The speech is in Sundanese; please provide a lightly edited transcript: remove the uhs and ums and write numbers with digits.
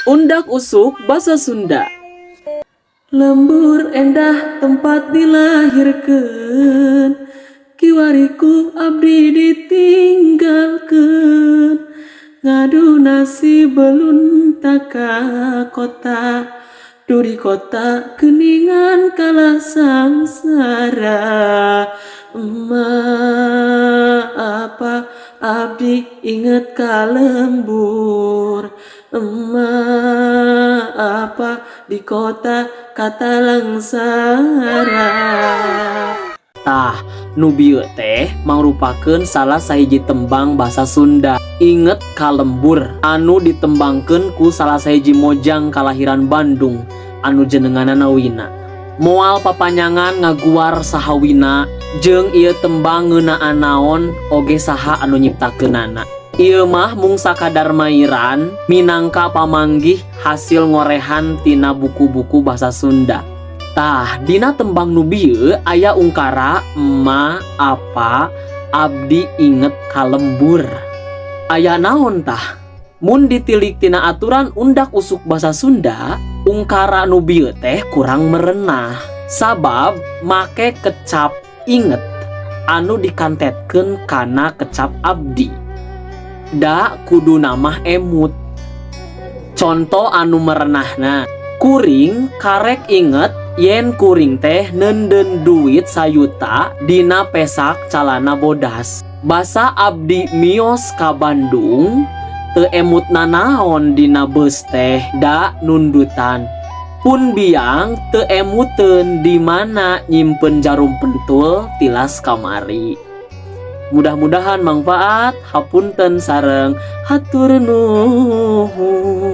Undak usuk basa Sunda. Lembur endah tempat dilahirkan, kiwariku abdi ditinggalkan. Ngadu nasi belum taka kota, duri kota keningan kalah sangsara. Apa abdi inget ka lembur, apa di kota kata langsara. Tah, nu bieu teh mangrupakeun salah sahiji tembang basa Sunda. Inget ka lembur anu ditembangkeun ku salah sahiji mojang kalahiran Bandung anu jenenganna Wina. Moal papanyangan ngaguar saha Wina jeung ieu tembang ngeunaan naon oge saha anu nyiptakeunana. Ieu mah mung sakadar mairan minangka pamanggih hasil ngorehan tina buku-buku basa Sunda. Tah, dina tembang nu bieu aya ungkara emma apa abdi inget ka lembur. Aya naon tah? Mun ditilik tina aturan undak usuk basa Sunda, ungkara nu bieu teh kurang merenah. Sabab make kecap inget anu dikantetkeun kana kecap abdi. Da kudu namah emut. Conto anu merenahna, kuring karek inget yen kuring teh nenden duit sayuta dina pesak calana bodas. Basa abdi mios ka Bandung teu emutna naon dina beus teh da nundutan. Pun biang teu emuteun di mana nyimpen jarum pentul tilas kamari. Mudah-mudahan manfaat. Hapunten sareng hatur nuhun.